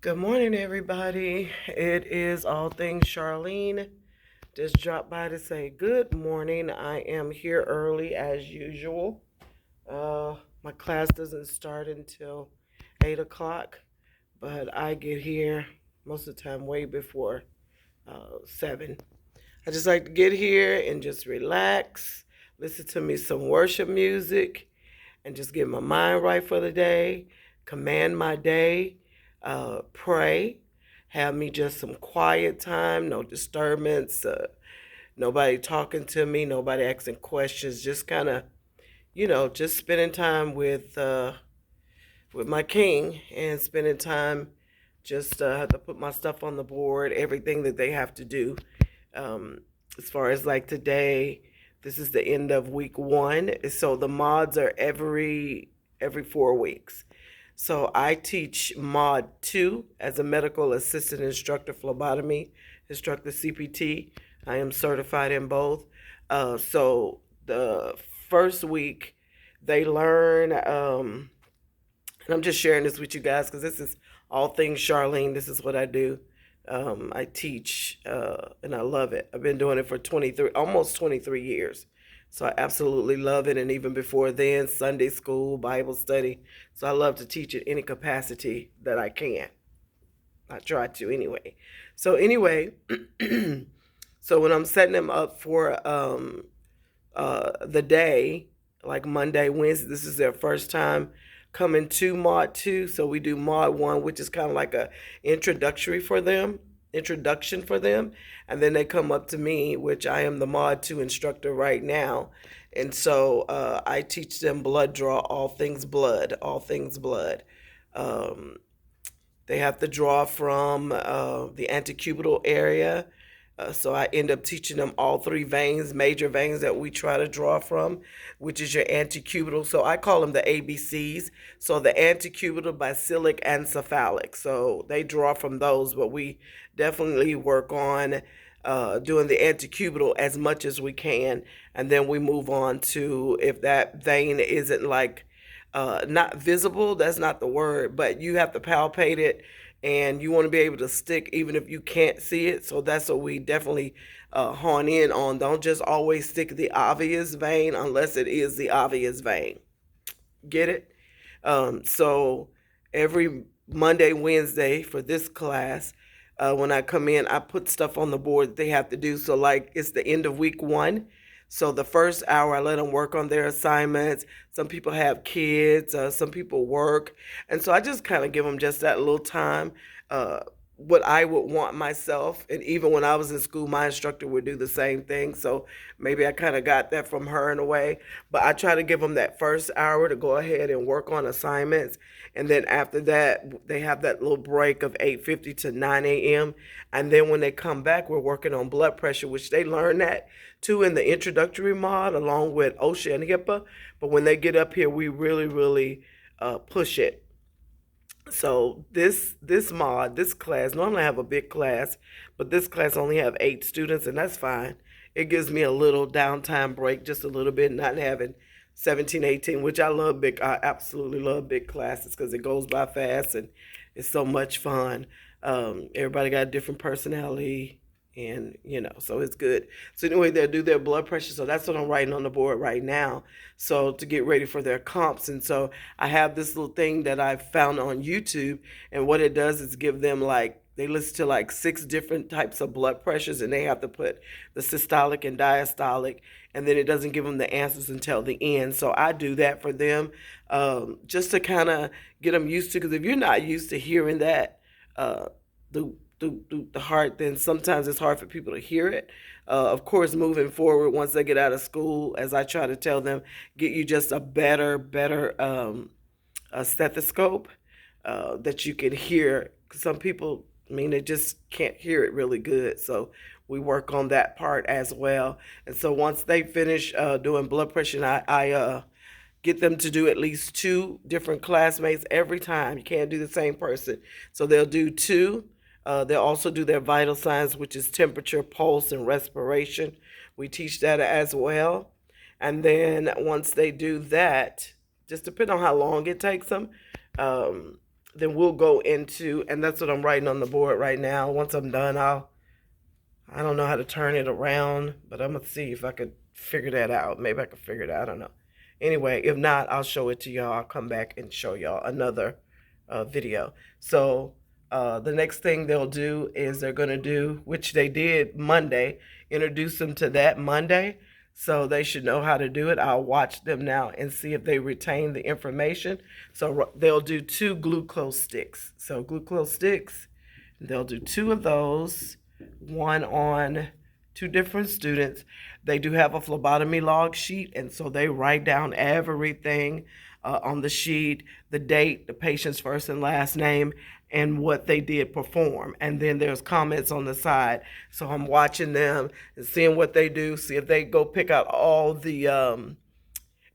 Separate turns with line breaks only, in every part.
Good morning, everybody. It is All Things Charlene. Just dropped by to say good morning. I am here early as usual. My class doesn't start until 8 o'clock, but I get here most of the time way before 7. I just like to get here and just relax, listen to me some worship music, and just get my mind right for the day, command my day, pray, have me just some quiet time, no disturbance, nobody talking to me, nobody asking questions, just kind of, just spending time with my king and spending time just have to put my stuff on the board, everything that they have to do. Um, as far as like today, this is the end of week 1, so the mods are every 4 weeks. So I teach mod 2 as a medical assistant instructor, phlebotomy instructor, CPT. I am certified in both. So the first week they learn. And I'm just sharing this with you guys because this is all things Charlene. This is what I do. I teach and I love it. I've been doing it for 23, almost 23 years. So I absolutely love it. And even before then, Sunday school, Bible study. So I love to teach at any capacity that I can. I try to anyway. So, anyway, so when I'm setting them up for the day, like Monday, Wednesday, this is their first time coming to Mod 2. So we do Mod 1, which is kind of like a introduction for them. And then they come up to me, which I am the Mod 2 instructor right now. And so I teach them blood draw, all things blood, all things blood. Um, they have to draw from the antecubital area. So I end up teaching them all 3 veins, major veins that we try to draw from, which is your antecubital. So I call them the ABCs. So the antecubital, basilic, and cephalic. So they draw from those, but we definitely work on doing the antecubital as much as we can. And then we move on to if that vein isn't like not visible, that's not the word, but you have to palpate it and you want to be able to stick even if you can't see it. So that's what we definitely hone in on. Don't just always stick the obvious vein unless it is the obvious vein. Get it? So every Monday, Wednesday for this class, when I come in, I put stuff on the board that they have to do. So, like, it's the end of week 1. So, the first hour, I let them work on their assignments. Some people have kids, some people work. And so, I just kind of give them just that little time. What I would want myself. And even when I was in school, my instructor would do the same thing. So maybe I kind of got that from her in a way. But I try to give them that first hour to go ahead and work on assignments. And then after that, they have that little break of 8:50 to 9 a.m. And then when they come back, we're working on blood pressure, which they learn that too in the introductory mod along with OSHA and HIPAA. But when they get up here, we really, really push it. So this class, normally I have a big class, but this class only have 8 students, and that's fine. It gives me a little downtime break, just a little bit, not having 17, 18, which I absolutely love big classes because it goes by fast and it's so much fun. Everybody got a different personality, and so it's good. So anyway, they'll do their blood pressure. So that's what I'm writing on the board right now. So to get ready for their comps. And so I have this little thing that I found on YouTube, and what it does is give them like they listen to like 6 different types of blood pressures, and they have to put the systolic and diastolic, and then it doesn't give them the answers until the end. So I do that for them, just to kind of get them used to. Because if you're not used to hearing that, uh, the the heart, then sometimes it's hard for people to hear it. Of course, moving forward, once they get out of school, as I try to tell them, get you just a better a stethoscope that you can hear. Some people, I mean, they just can't hear it really good. So we work on that part as well. And so once they finish doing blood pressure, I get them to do at least 2 different classmates every time. You can't do the same person. So they'll do 2. They'll also do their vital signs, which is temperature, pulse, and respiration. We teach that as well. And then once they do that, just depending on how long it takes them, um, then we'll go into, and that's what I'm writing on the board right now. Once I'm done, I don't know how to turn it around, but I'm gonna see if I could figure that out. Maybe I could figure it out. I don't know. Anyway, if not, I'll show it to y'all. I'll come back and show y'all another video. So the next thing they'll do is they're gonna do, which they did Monday, introduce them to that Monday. So they should know how to do it. I'll watch them now and see if they retain the information. So they'll do 2 glucose sticks. So glucose sticks, they'll do 2 of those, one on 2 different students. They do have a phlebotomy log sheet, and so they write down everything on the sheet, the date, the patient's first and last name, and what they did perform. And then there's comments on the side. So I'm watching them and seeing what they do, see if they go pick out all the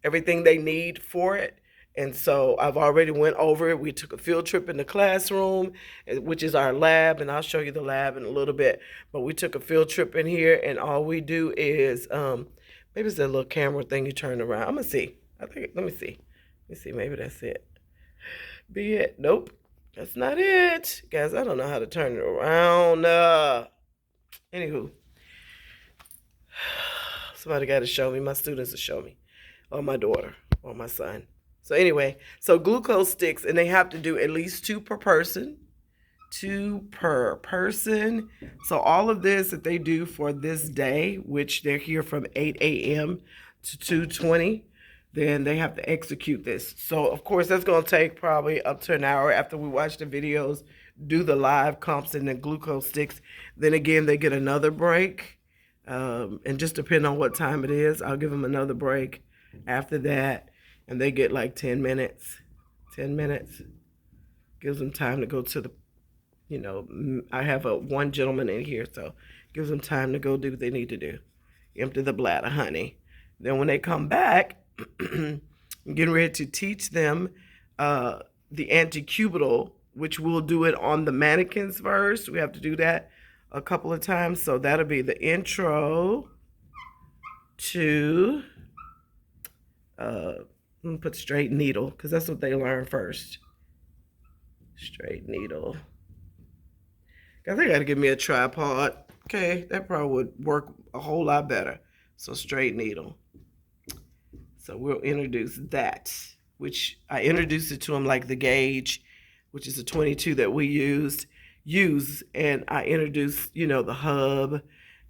everything they need for it. And so I've already went over it. We took a field trip in the classroom, which is our lab, and I'll show you the lab in a little bit. But we took a field trip in here, and all we do is, maybe it's that little camera thing you turn around. I'm gonna see. Let me see. Maybe that's it. Be it. Nope. That's not it. Guys, I don't know how to turn it around. Anywho. Somebody got to show me. My students will show me. Or my daughter. Or my son. So anyway, so glucose sticks, and they have to do at least 2 per person. 2 per person. So all of this that they do for this day, which they're here from 8 a.m. to 2:20, then they have to execute this. So of course that's going to take probably up to an hour after we watch the videos, do the live comps and the glucose sticks. Then again, they get another break. And just depending on what time it is, I'll give them another break after that. And they get like 10 minutes. 10 minutes. Gives them time to go to the, I have one gentleman in here, so gives them time to go do what they need to do. Empty the bladder, honey. Then when they come back, I'm getting ready to teach them the antecubital, which we'll do it on the mannequins first. We have to do that a couple of times. So that'll be the intro to I'm gonna put straight needle, because that's what they learn first. Straight needle. Guys, they gotta give me a tripod. Okay, that probably would work a whole lot better. So straight needle. So we'll introduce that, which I introduced it to them like the gauge, which is a 22 that we use, and I introduced, the hub,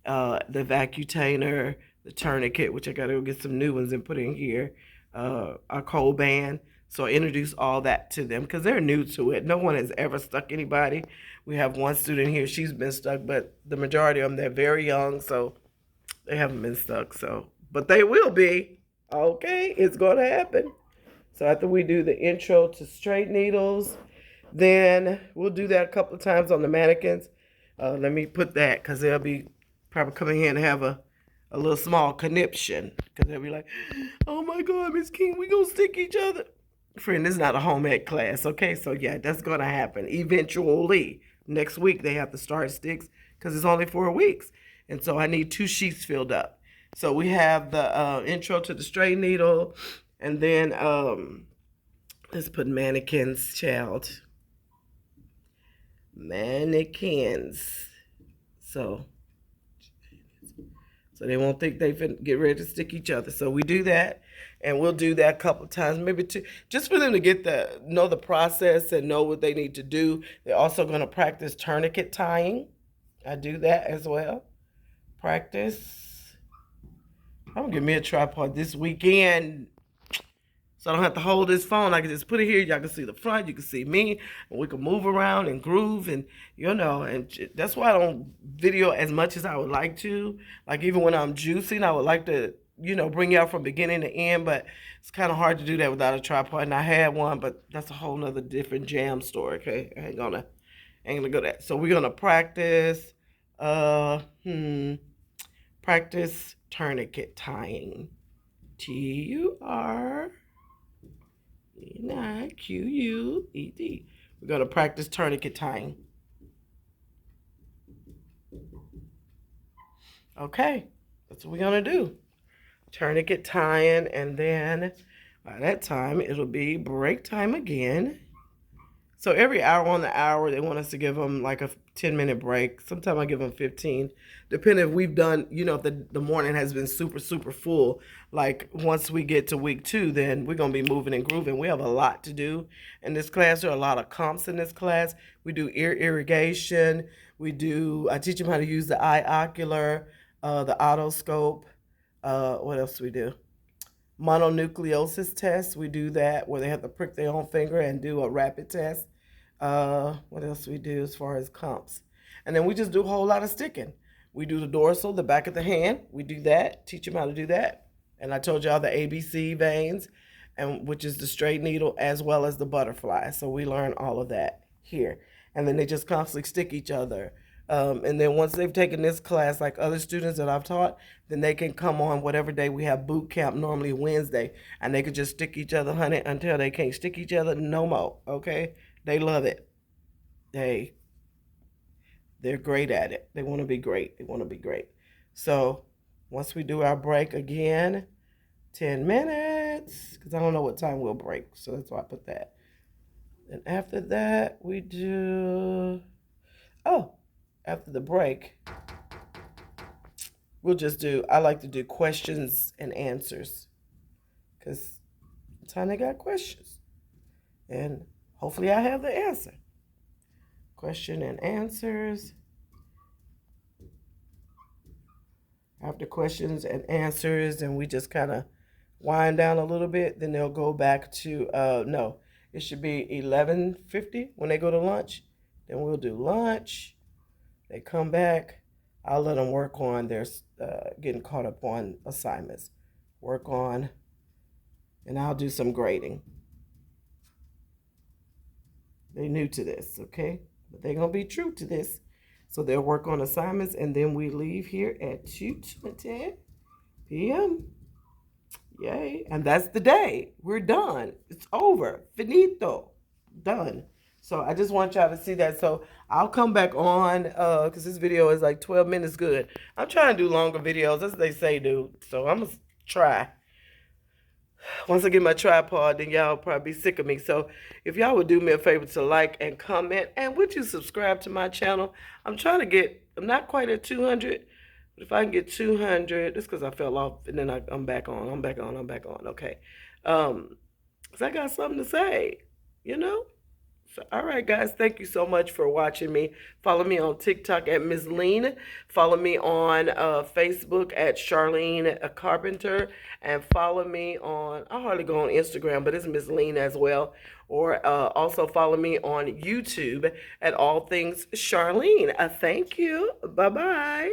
the vacutainer, the tourniquet, which I gotta go get some new ones and put in here, our cold band. So I introduced all that to them because they're new to it. No one has ever stuck anybody. We have one student here, she's been stuck, but the majority of them, they're very young, so they haven't been stuck. So, but they will be. Okay, it's going to happen. So after we do the intro to straight needles, then we'll do that a couple of times on the mannequins. Let me put that, because they'll be probably coming here and have a little small conniption, because they'll be like, oh my God, Miss King, we gonna stick each other. Friend, this is not a home ec class, okay? So yeah, that's gonna happen eventually. Next week they have to start sticks, because it's only 4 weeks. And so I need 2 sheets filled up. So we have the intro to the straight needle, and then let's put mannequins, child. Mannequins. So they won't think they get ready to stick each other. So we do that, and we'll do that a couple of times, maybe 2, just for them to know the process and know what they need to do. They're also going to practice tourniquet tying. I do that as well. Practice. I'm going to give me a tripod this weekend, so I don't have to hold this phone. I can just put it here. Y'all can see the front. You can see me. And we can move around and groove. And, and that's why I don't video as much as I would like to. Like, even when I'm juicing, I would like to, bring you out from beginning to end. But it's kind of hard to do that without a tripod. And I had one, but that's a whole nother different jam story, okay? I ain't gonna go that. So we're going to practice, practice tourniquet tying. T-U-R-N-I-Q-U-E-D. We're going to practice tourniquet tying. Okay, that's what we're going to do. Tourniquet tying, and then by that time, it'll be break time again. So every hour on the hour, they want us to give them like a 10-minute break. Sometimes I give them 15, depending if we've done, if the morning has been super, super full. Like once we get to week 2, then we're going to be moving and grooving. We have a lot to do in this class. There are a lot of comps in this class. We do ear irrigation. I teach them how to use the eye ocular, the otoscope. What else do we do? Mononucleosis test. We do that where they have to prick their own finger and do a rapid test. What else do we do as far as comps? And then we just do a whole lot of sticking. We do the dorsal, the back of the hand. We do that, teach them how to do that. And I told y'all the ABC veins, and which is the straight needle as well as the butterfly. So we learn all of that here. And then they just constantly stick each other. And then once they've taken this class, like other students that I've taught, then they can come on whatever day we have boot camp, normally Wednesday, and they could just stick each other, honey, until they can't stick each other no more, okay? They love it. They're great at it. They want to be great. They want to be great. So once we do our break again, 10 minutes, because I don't know what time we'll break, so that's why I put that. And after that, we do, after the break, I like to do questions and answers, because Tanya got questions, and hopefully I have the answer. Question and answers. After questions and answers, and we just kind of wind down a little bit, then they'll go back to, no, it should be 11:50 when they go to lunch. Then we'll do lunch. They come back. I'll let them work on their getting caught up on assignments. Work on, and I'll do some grading. They're new to this, okay? But they're going to be true to this. So they'll work on assignments, and then we leave here at 2:20 p.m. Yay. And that's the day. We're done. It's over. Finito. Done. So I just want y'all to see that. So I'll come back on because this video is like 12 minutes good. I'm trying to do longer videos. That's what they say, dude. So I'm going to try. Once I get my tripod, then y'all will probably be sick of me. So if y'all would do me a favor to like and comment, and would you subscribe to my channel? I'm not quite at 200, but if I can get 200, just because I fell off, and then I'm back on. Okay. Because I got something to say, So, all right, guys, thank you so much for watching me. Follow me on TikTok at Ms. Lean. Follow me on Facebook at Charlene Carpenter. And follow me on, I hardly go on Instagram, but it's Ms. Lean as well. Or also follow me on YouTube at All Things Charlene. Thank you. Bye-bye.